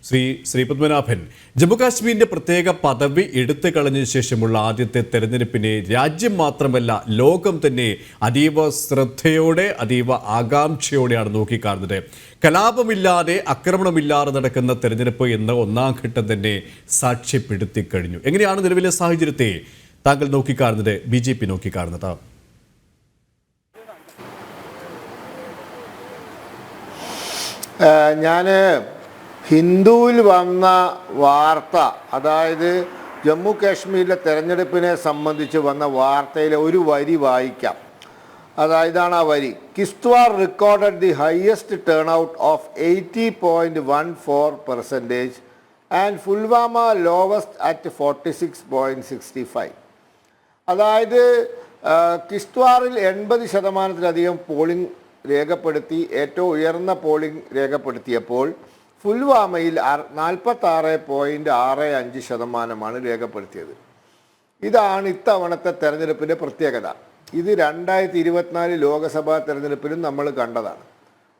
ശ്രീപത്മനാഭൻ, ജമ്മുകാശ്മീരിന്റെ പ്രത്യേക പദവി എടുത്തു കളഞ്ഞ ശേഷമുള്ള ആദ്യത്തെ തെരഞ്ഞെടുപ്പിനെ രാജ്യം മാത്രമല്ല ലോകം തന്നെ അതീവ ശ്രദ്ധയോടെ അതീവ ആകാംക്ഷയോടെയാണ് നോക്കിക്കാണുന്നത്. കലാപമില്ലാതെ ആക്രമണമില്ലാതെ നടക്കുന്ന തെരഞ്ഞെടുപ്പ് എന്ന ഒന്നാം ഘട്ടം തന്നെ സാക്ഷ്യപ്പെടുത്തി കഴിഞ്ഞു. എങ്ങനെയാണ് നിലവിലെ സാഹചര്യത്തെ താങ്കൾ നോക്കിക്കാണുന്നത്, BJP നോക്കിക്കാണുന്നത്? ഞാൻ ഹിന്ദുവിൽ വന്ന വാർത്ത, അതായത് ജമ്മു കാശ്മീരിലെ തെരഞ്ഞെടുപ്പിനെ സംബന്ധിച്ച് വന്ന വാർത്തയിലെ ഒരു വരി വായിക്കാം. അതായതാണ് ആ വരി. Kishtwar recorded the highest turn out of 80.14% and Pulwama lowest at 46.65. അതായത് കിസ്ത്വാറിൽ 80%-ലധികം പോളിംഗ് രേഖപ്പെടുത്തി, ഏറ്റവും ഉയർന്ന പോളിംഗ് രേഖപ്പെടുത്തിയപ്പോൾ പുൽവാമയിൽ 46.65% രേഖപ്പെടുത്തിയത്. ഇതാണ് ഇത്തവണത്തെ തെരഞ്ഞെടുപ്പിൻ്റെ പ്രത്യേകത. ഇത് 2024 ലോക്സഭാ തെരഞ്ഞെടുപ്പിലും നമ്മൾ കണ്ടതാണ്.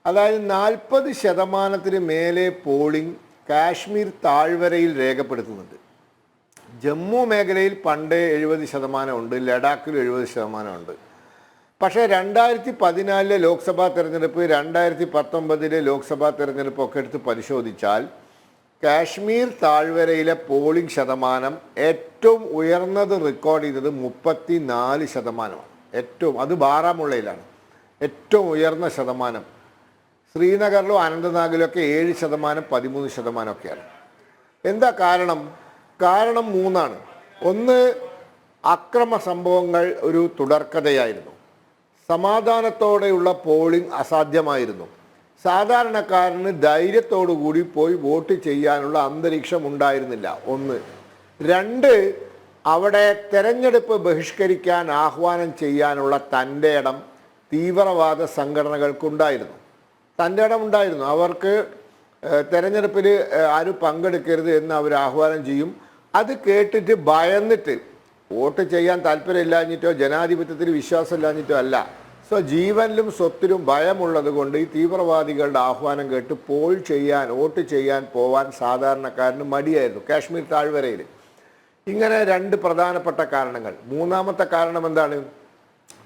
അതായത് 40% മേലെ പോളിംഗ് കാശ്മീർ താഴ്വരയിൽ രേഖപ്പെടുത്തുന്നുണ്ട്. ജമ്മു മേഖലയിൽ പണ്ടേ 70% ഉണ്ട്, ലഡാക്കിൽ 70% ഉണ്ട്. പക്ഷേ 2014 ലോക്സഭാ തെരഞ്ഞെടുപ്പ്, 2019 ലോക്സഭാ തെരഞ്ഞെടുപ്പൊക്കെ എടുത്ത് പരിശോധിച്ചാൽ കാശ്മീർ താഴ്വരയിലെ പോളിംഗ് ശതമാനം ഏറ്റവും ഉയർന്നത് റെക്കോർഡ് ചെയ്തത് 34%. ഏറ്റവും, അത് ബാരാമുള്ളയിലാണ് ഏറ്റവും ഉയർന്ന ശതമാനം. ശ്രീനഗറിലും അനന്തനാഗിലൊക്കെ 7%, 13% ഒക്കെയാണ്. എന്താ കാരണം? കാരണം മൂന്നാണ്. ഒന്ന്, അക്രമ സംഭവങ്ങൾ ഒരു തുടർക്കഥയായിരുന്നു. സമാധാനത്തോടെയുള്ള പോളിംഗ് അസാധ്യമായിരുന്നു. സാധാരണക്കാരന് ധൈര്യത്തോടു കൂടി പോയി വോട്ട് ചെയ്യാനുള്ള അന്തരീക്ഷം ഉണ്ടായിരുന്നില്ല. ഒന്ന്. രണ്ട്, അവിടെ തെരഞ്ഞെടുപ്പ് ബഹിഷ്കരിക്കാൻ ആഹ്വാനം ചെയ്യാനുള്ള തൻ്റെ ഇടം തീവ്രവാദ സംഘടനകൾക്കുണ്ടായിരുന്നു. തൻ്റെ ഇടം ഉണ്ടായിരുന്നു. അവർക്ക് തെരഞ്ഞെടുപ്പിൽ ആരും പങ്കെടുക്കരുത് എന്ന് അവർ ആഹ്വാനം ചെയ്യും. അത് കേട്ടിട്ട് ഭയന്നിട്ട് വോട്ട് ചെയ്യാൻ താല്പര്യമില്ലാഞ്ഞിട്ടോ ജനാധിപത്യത്തിൽ വിശ്വാസമില്ലാഞ്ഞിട്ടോ അല്ല, ജീവനിലും സ്വത്തിലും ഭയമുള്ളത് കൊണ്ട് ഈ തീവ്രവാദികളുടെ ആഹ്വാനം കേട്ട് വോട്ട് ചെയ്യാൻ പോവാൻ സാധാരണക്കാരന് മടിയായിരുന്നു കാശ്മീർ താഴ്വരയിൽ. ഇങ്ങനെ രണ്ട് പ്രധാനപ്പെട്ട കാരണങ്ങൾ. മൂന്നാമത്തെ കാരണം എന്താണ്?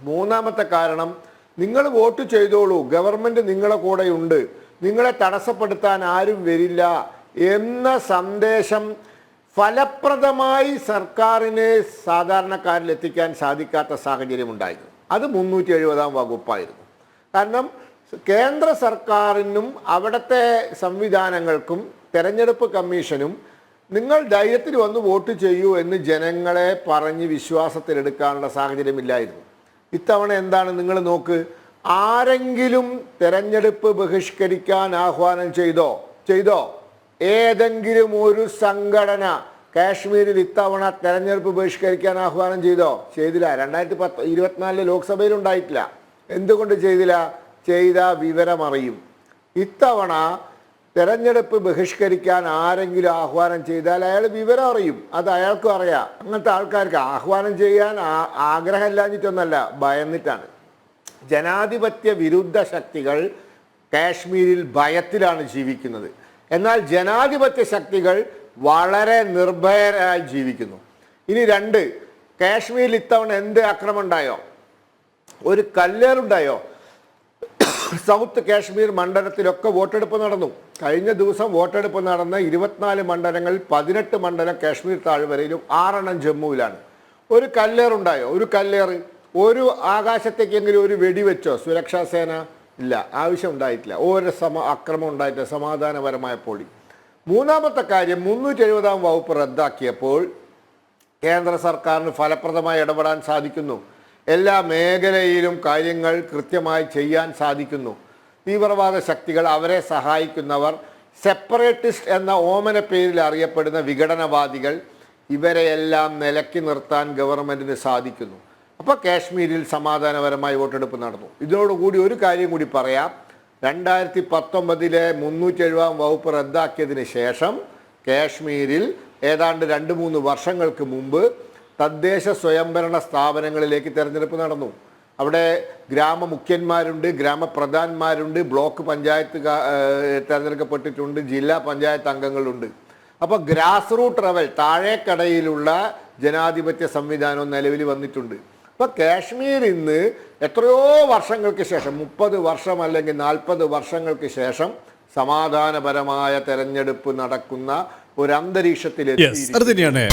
മൂന്നാമത്തെ കാരണം, നിങ്ങൾ വോട്ട് ചെയ്തോളൂ, ഗവൺമെൻറ് നിങ്ങളെ കൂടെയുണ്ട്, നിങ്ങളെ തടസ്സപ്പെടുത്താൻ ആരും വരില്ല എന്ന സന്ദേശം ഫലപ്രദമായി സർക്കാരിന് സാധാരണക്കാരിൽ എത്തിക്കാൻ സാധിക്കാത്ത സാഹചര്യം ഉണ്ടായിരുന്നു. അത് 370-ാം വകുപ്പായിരുന്നു. കാരണം കേന്ദ്ര സർക്കാരിനും അവിടുത്തെ സംവിധാനങ്ങൾക്കും തെരഞ്ഞെടുപ്പ് കമ്മീഷനും നിങ്ങൾ ധൈര്യത്തിൽ വന്ന് വോട്ട് ചെയ്യൂ എന്ന് ജനങ്ങളെ പറഞ്ഞ് വിശ്വാസത്തിലെടുക്കാനുള്ള സാഹചര്യമില്ലായിരുന്നു. ഇത്തവണ എന്താണ്? നിങ്ങൾ നോക്ക്, ആരെങ്കിലും തെരഞ്ഞെടുപ്പ് ബഹിഷ്കരിക്കാൻ ആഹ്വാനം ചെയ്തോ? ഏതെങ്കിലും ഒരു സംഘടന കാശ്മീരിൽ ഇത്തവണ തെരഞ്ഞെടുപ്പ് ബഹിഷ്കരിക്കാൻ ആഹ്വാനം ചെയ്തില്ല. 2024 ലോക്സഭയിൽ ഉണ്ടായിട്ടില്ല. എന്തുകൊണ്ട് ചെയ്തില്ല? ചെയ്ത വിവരം അറിയും. ഇത്തവണ തെരഞ്ഞെടുപ്പ് ബഹിഷ്കരിക്കാൻ ആരെങ്കിലും ആഹ്വാനം ചെയ്താൽ അയാൾ വിവരം അറിയും. അത് അയാൾക്കും അറിയാം. അങ്ങനത്തെ ആൾക്കാർക്ക് ആഹ്വാനം ചെയ്യാൻ ആഗ്രഹമില്ലാഞ്ഞിട്ടൊന്നല്ല, ഭയന്നിട്ടാണ്. ജനാധിപത്യ വിരുദ്ധ ശക്തികൾ കാശ്മീരിൽ ഭയത്തിലാണ് ജീവിക്കുന്നത്. എന്നാൽ ജനാധിപത്യ ശക്തികൾ വളരെ നിർഭയരായി ജീവിക്കുന്നു. ഇനി രണ്ട്, കാശ്മീരിൽ ഇത്തവണ എന്ത് ആക്രമണം ഉണ്ടായോ? ഒരു കല്ലേറുണ്ടായോ? സൗത്ത് കാശ്മീർ മണ്ഡലത്തിലൊക്കെ വോട്ടെടുപ്പ് നടന്നു. കഴിഞ്ഞ ദിവസം വോട്ടെടുപ്പ് നടന്ന 24 മണ്ഡലങ്ങളിൽ 18 മണ്ഡലം കാശ്മീർ താഴ്വരയിലും 6 ജമ്മുവിലാണ്. ഒരു കല്ലേറുണ്ടായോ? ഒരു ആകാശത്തേക്കെങ്കിലും ഒരു വെടിവെച്ചോ സുരക്ഷാ സേന? ഇല്ല, ആവശ്യം ഉണ്ടായിട്ടില്ല. ഒരു അക്രമം ഉണ്ടായിട്ടില്ല. സമാധാനപരമായ പോളിംഗ്. മൂന്നാമത്തെ കാര്യം, 370-ാം വകുപ്പ് റദ്ദാക്കിയപ്പോൾ കേന്ദ്ര സർക്കാരിന് ഫലപ്രദമായി ഇടപെടാൻ സാധിക്കുന്നു. എല്ലാ മേഖലയിലും കാര്യങ്ങൾ കൃത്യമായി ചെയ്യാൻ സാധിക്കുന്നു. തീവ്രവാദ ശക്തികൾ, അവരെ സഹായിക്കുന്നവർ, സെപ്പറേറ്റിസ്റ്റ് എന്ന ഓമന പേരിൽ അറിയപ്പെടുന്ന വിഘടനവാദികൾ, ഇവരെയെല്ലാം നിലക്കി നിർത്താൻ ഗവൺമെൻറ്റിന് സാധിക്കുന്നു. അപ്പോൾ കാശ്മീരിൽ സമാധാനപരമായി വോട്ടെടുപ്പ് നടന്നു. ഇതിനോടുകൂടി ഒരു കാര്യം കൂടി പറയാം. 2019 370-ാം വകുപ്പ് റദ്ദാക്കിയതിന് ശേഷം കാശ്മീരിൽ ഏതാണ്ട് 2-3 വർഷങ്ങൾക്ക് മുമ്പ് തദ്ദേശ സ്വയംഭരണ സ്ഥാപനങ്ങളിലേക്ക് തെരഞ്ഞെടുപ്പ് നടന്നു. അവിടെ ഗ്രാമമുഖ്യന്മാരുണ്ട്, ഗ്രാമപ്രധാന്മാരുണ്ട്, ബ്ലോക്ക് പഞ്ചായത്ത് തിരഞ്ഞെടുക്കപ്പെട്ടിട്ടുണ്ട്, ജില്ലാ പഞ്ചായത്ത് അംഗങ്ങളുണ്ട്. അപ്പോൾ ഗ്രാസ് റൂട്ട് ലെവൽ താഴേക്കടയിലുള്ള ജനാധിപത്യ സംവിധാനം നിലവിൽ വന്നിട്ടുണ്ട്. അപ്പോൾ കാശ്മീർ ഇന്ന് എത്രയോ വർഷങ്ങൾക്ക് ശേഷം, 30 വർഷം അല്ലെങ്കിൽ 40 വർഷങ്ങൾക്ക് ശേഷം സമാധാനപരമായ തെരഞ്ഞെടുപ്പ് നടക്കുന്ന ഒരു അന്തരീക്ഷത്തിൽ അത് തന്നെയാണ്